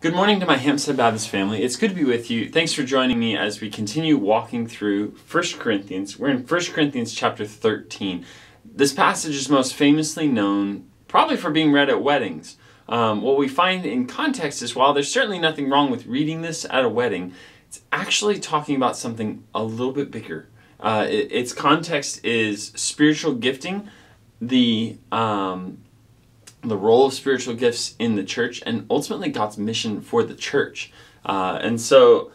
Good morning to my Hampstead Baptist family. It's good to be with you. Thanks for joining me as we continue walking through 1 Corinthians. We're in 1 Corinthians chapter 13. This passage is most famously known probably for being read at weddings. What we find in context is while there's certainly nothing wrong with reading this at a wedding, it's actually talking about something a little bit bigger. Its context is spiritual gifting, the role of spiritual gifts in the church, and ultimately God's mission for the church. And so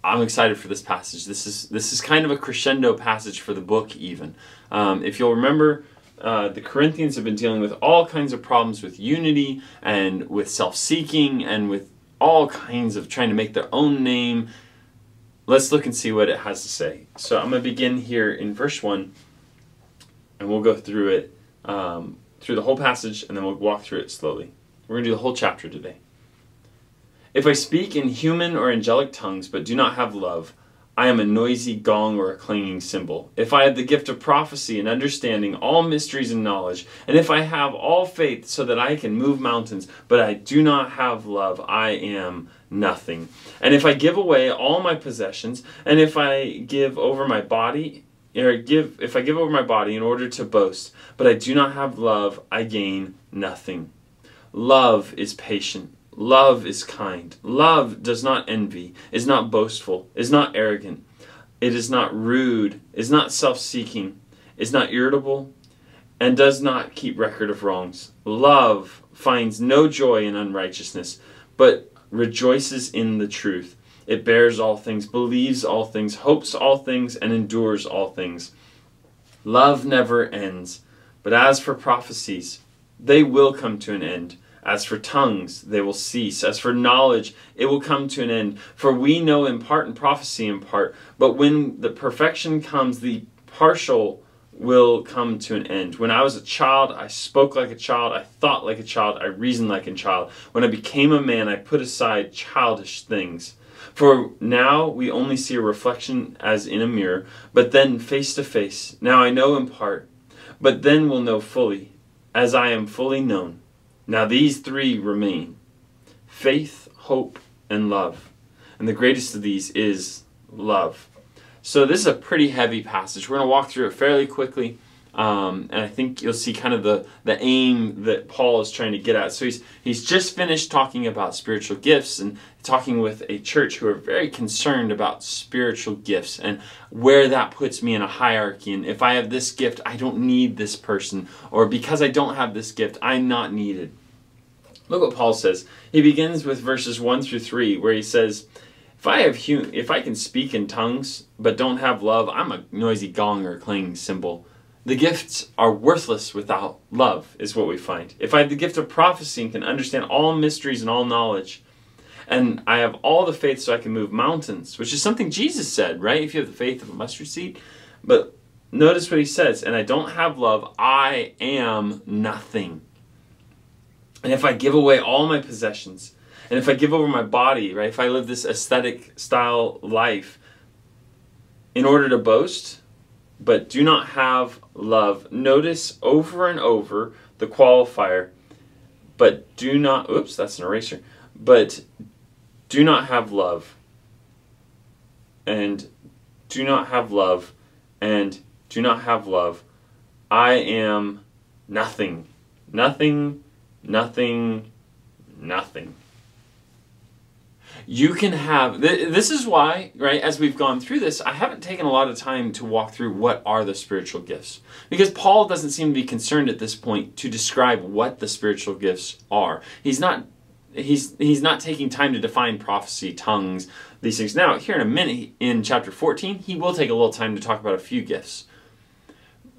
I'm excited for this passage. This is kind of a crescendo passage for the book even. If you'll remember, the Corinthians have been dealing with all kinds of problems with unity and with self-seeking and with all kinds of trying to make their own name. Let's look and see what it has to say. So I'm going to begin here in verse 1, and we'll go through it through the whole passage, and then we'll walk through it slowly. We're going to do the whole chapter today. If I speak in human or angelic tongues but do not have love, I am a noisy gong or a clanging cymbal. If I have the gift of prophecy and understanding all mysteries and knowledge, and if I have all faith so that I can move mountains, but I do not have love, I am nothing. And if I give away all my possessions, and if I give over my body in order to boast, but I do not have love, I gain nothing. Love is patient. Love is kind. Love does not envy, is not boastful, is not arrogant. It is not rude, is not self-seeking, is not irritable, and does not keep record of wrongs. Love finds no joy in unrighteousness, but rejoices in the truth. It bears all things, believes all things, hopes all things, and endures all things. Love never ends. But as for prophecies, they will come to an end. As for tongues, they will cease. As for knowledge, it will come to an end. For we know in part and prophecy in part. But when the perfection comes, the partial will come to an end. When I was a child, I spoke like a child. I thought like a child. I reasoned like a child. When I became a man, I put aside childish things. For now we only see a reflection as in a mirror, but then face to face. Now I know in part, but then will know fully, as I am fully known. Now these three remain: faith, hope, and love. And the greatest of these is love. So this is a pretty heavy passage. We're going to walk through it fairly quickly. And I think you'll see kind of the aim that Paul is trying to get at. So he's just finished talking about spiritual gifts and talking with a church who are very concerned about spiritual gifts and where that puts me in a hierarchy. And if I have this gift, I don't need this person. Or because I don't have this gift, I'm not needed. Look what Paul says. He begins with verses 1 through 3 where he says, if I can speak in tongues but don't have love, I'm a noisy gong or a clanging cymbal. The gifts are worthless without love, is what we find. If I have the gift of prophecy and can understand all mysteries and all knowledge, and I have all the faith so I can move mountains, which is something Jesus said, right? If you have the faith of a mustard seed. But notice what he says, and I don't have love, I am nothing. And if I give away all my possessions, and if I give over my body, right? If I live this aesthetic style life in order to boast, but do not have love. Notice over and over the qualifier, but do not, oops, that's an eraser, but do not have love, and do not have love, and do not have love. I am nothing, nothing, nothing, nothing. You can have, this is why, right, as we've gone through this, I haven't taken a lot of time to walk through what are the spiritual gifts. Because Paul doesn't seem to be concerned at this point to describe what the spiritual gifts are. He's not taking time to define prophecy, tongues, these things. Now, here in a minute, in chapter 14, he will take a little time to talk about a few gifts.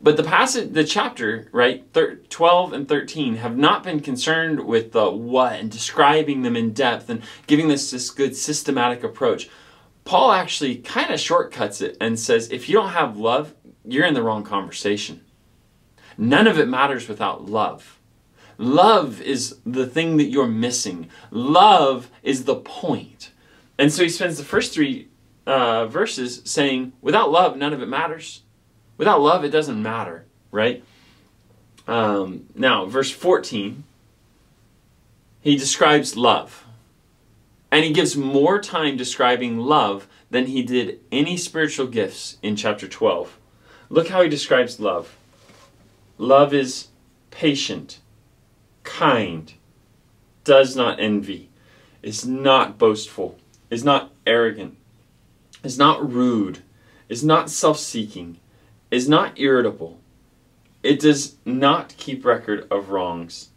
But the chapter, right, 12 and 13 have not been concerned with the what and describing them in depth and giving this good systematic approach. Paul actually kind of shortcuts it and says, if you don't have love, you're in the wrong conversation. None of it matters without love. Love is the thing that you're missing. Love is the point. And so he spends the first three verses saying, without love, none of it matters. Without love, it doesn't matter, right? Now, verse 14, he describes love. And he gives more time describing love than he did any spiritual gifts in chapter 12. Look how he describes love. Love is patient, kind, does not envy, is not boastful, is not arrogant, is not rude, is not self-seeking, is not irritable. It does not keep record of wrongs.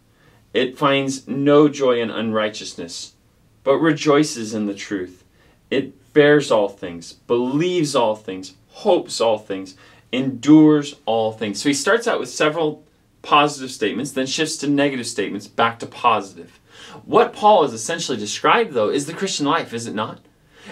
It finds no joy in unrighteousness, but rejoices in the truth. It bears all things, believes all things, hopes all things, endures all things. So he starts out with several positive statements, then shifts to negative statements, back to positive. What Paul has essentially described, though, is the Christian life, is it not?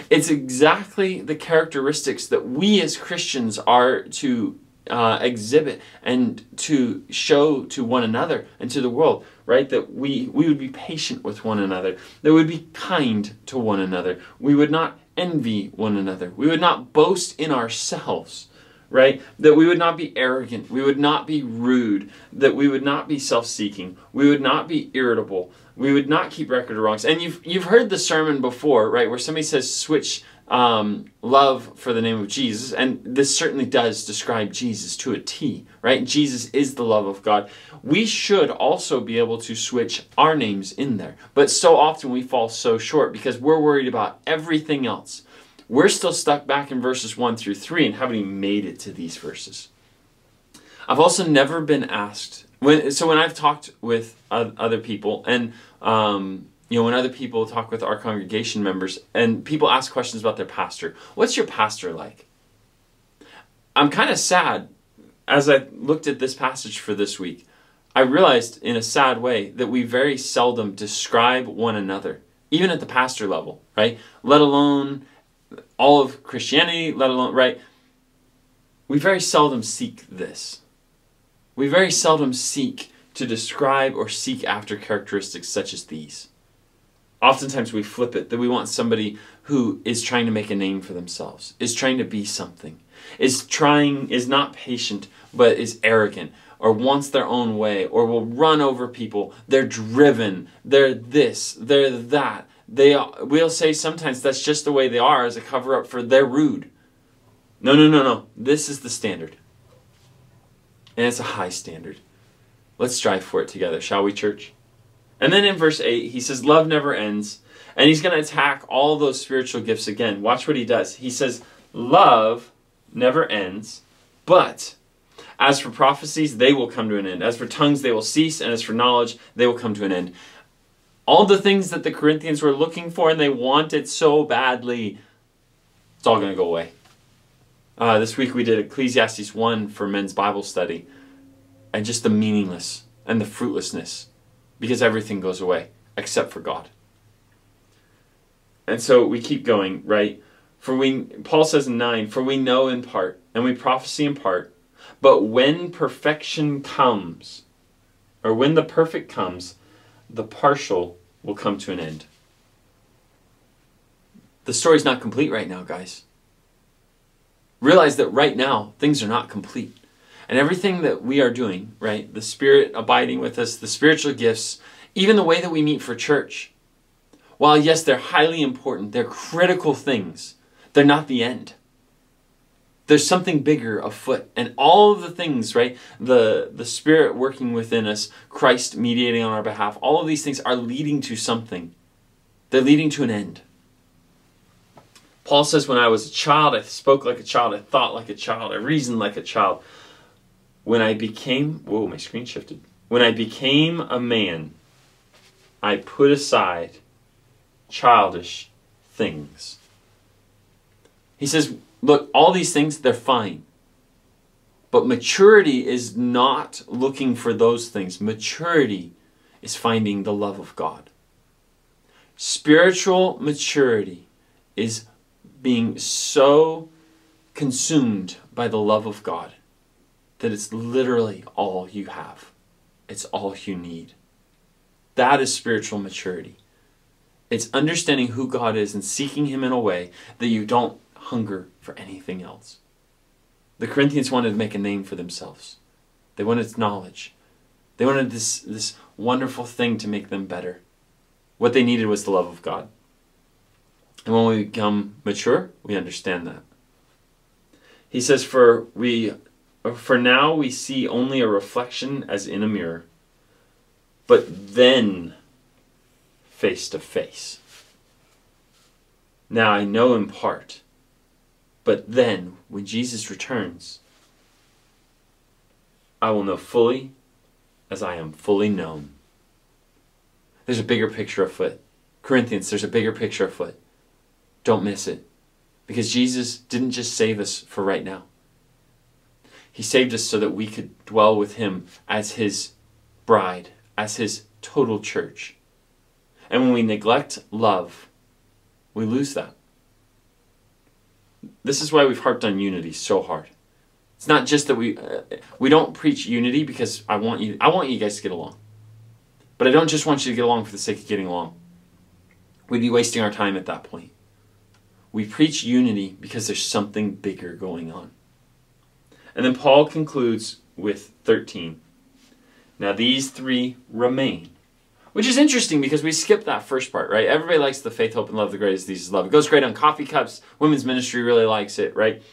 It's exactly the characteristics that we as Christians are to exhibit and to show to one another and to the world, right? That we would be patient with one another, that we would be kind to one another, we would not envy one another, we would not boast in ourselves, right? That we would not be arrogant, we would not be rude, that we would not be self-seeking, we would not be irritable, we would not keep record of wrongs. And you've heard the sermon before, right, where somebody says switch love for the name of Jesus, and this certainly does describe Jesus to a T, right? Jesus is the love of God. We should also be able to switch our names in there, but so often we fall so short because we're worried about everything else. We're still stuck back in verses 1 through 3 and haven't even made it to these verses. I've also never been asked, when I've talked with other people, and when other people talk with our congregation members, and people ask questions about their pastor, what's your pastor like? I'm kind of sad. As I looked at this passage for this week, I realized in a sad way that we very seldom describe one another, even at the pastor level, right? Let alone all of Christianity, let alone, right? We very seldom seek this. We very seldom seek to describe or seek after characteristics such as these. Oftentimes we flip it, that we want somebody who is trying to make a name for themselves, is trying to be something, is not patient, but is arrogant, or wants their own way, or will run over people. They're driven, they're this, they're that. We'll say sometimes that's just the way they are as a cover-up for they're rude. No. This is the standard. And it's a high standard. Let's strive for it together, shall we, church? And then in verse 8, he says, love never ends. And he's going to attack all those spiritual gifts again. Watch what he does. He says, love never ends, but as for prophecies, they will come to an end. As for tongues, they will cease. And as for knowledge, they will come to an end. All the things that the Corinthians were looking for and they wanted so badly, it's all going to go away. This week we did Ecclesiastes 1 for men's Bible study. And just the meaningless and the fruitlessness. Because everything goes away except for God. And so we keep going, right? Paul says in 9, for we know in part and we prophesy in part. But when perfection comes, or when the perfect comes, the partial will come to an end. The story's not complete right now, guys. Realize that right now, things are not complete. And everything that we are doing, right, the Spirit abiding with us, the spiritual gifts, even the way that we meet for church, while yes, they're highly important, they're critical things, they're not the end. There's something bigger afoot. And all of the things, right, the Spirit working within us, Christ mediating on our behalf, all of these things are leading to something. They're leading to an end. Paul says, when I was a child, I spoke like a child, I thought like a child, I reasoned like a child. When I became, whoa, my screen shifted. When I became a man, I put aside childish things. He says, look, all these things, they're fine. But maturity is not looking for those things. Maturity is finding the love of God. Spiritual maturity is being so consumed by the love of God that it's literally all you have. It's all you need. That is spiritual maturity. It's understanding who God is and seeking Him in a way that you don't hunger for anything else. The Corinthians wanted to make a name for themselves. They wanted knowledge. They wanted this wonderful thing to make them better. What they needed was the love of God. And when we become mature, we understand that. He says, for now we see only a reflection as in a mirror, but then face to face. Now I know in part, but then when Jesus returns, I will know fully as I am fully known. There's a bigger picture afoot. Corinthians, there's a bigger picture afoot. Don't miss it. Because Jesus didn't just save us for right now. He saved us so that we could dwell with him as his bride, as his total church. And when we neglect love, we lose that. This is why we've harped on unity so hard. It's not just that we don't preach unity because I want you guys to get along. But I don't just want you to get along for the sake of getting along. We'd be wasting our time at that point. We preach unity because there's something bigger going on. And then Paul concludes with 13. Now these three remain. Which is interesting because we skipped that first part, right? Everybody likes the faith, hope, and love. The greatest of these is love. It goes great on coffee cups. Women's ministry really likes it, right?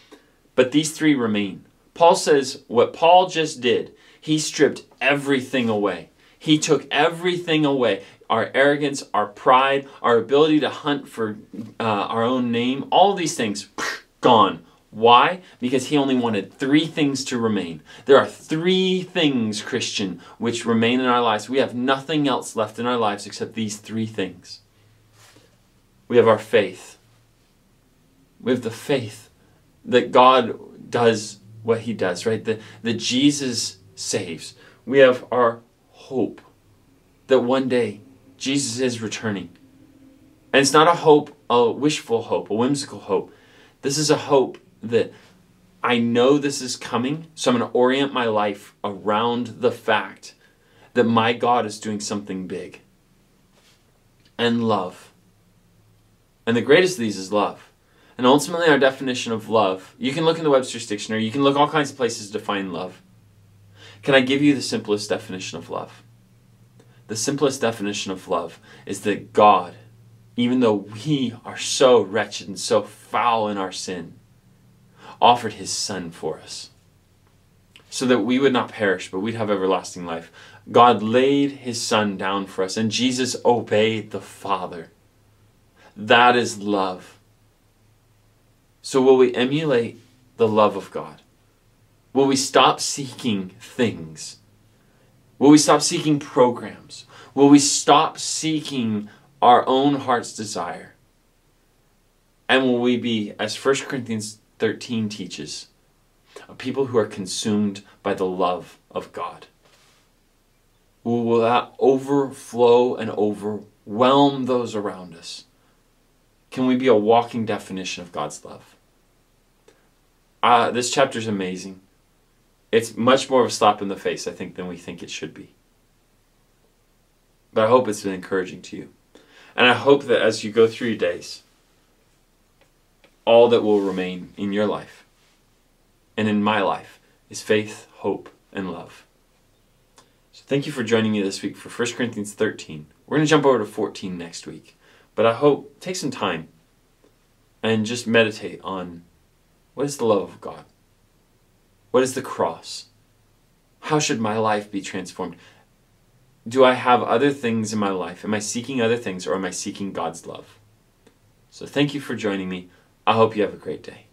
But these three remain. Paul says what Paul just did. He stripped everything away. He took everything away. Our arrogance, our pride, our ability to hunt for our own name. All these things, gone. Why? Because he only wanted three things to remain. There are three things, Christian, which remain in our lives. We have nothing else left in our lives except these three things. We have our faith. We have the faith that God does what he does, right? That Jesus saves. We have our hope that one day Jesus is returning. And it's not a hope, a wishful hope, a whimsical hope. This is a hope that I know this is coming, so I'm going to orient my life around the fact that my God is doing something big. And love. And the greatest of these is love. And ultimately our definition of love, you can look in the Webster's Dictionary, you can look all kinds of places to define love. Can I give you the simplest definition of love? The simplest definition of love is that God, even though we are so wretched and so foul in our sin, offered his Son for us so that we would not perish, but we'd have everlasting life. God laid his Son down for us, and Jesus obeyed the Father. That is love. So will we emulate the love of God? Will we stop seeking things? Will we stop seeking programs? Will we stop seeking our own heart's desire? And will we be, as 1 Corinthians 13 teaches, a people who are consumed by the love of God? Will that overflow and overwhelm those around us? Can we be a walking definition of God's love? This chapter is amazing. It's much more of a slap in the face, I think, than we think it should be. But I hope it's been encouraging to you. And I hope that as you go through your days, all that will remain in your life and in my life is faith, hope, and love. So thank you for joining me this week for 1 Corinthians 13. We're going to jump over to 14 next week. But I hope, take some time and just meditate on what is the love of God? What is the cross? How should my life be transformed? Do I have other things in my life? Am I seeking other things, or am I seeking God's love? So thank you for joining me. I hope you have a great day.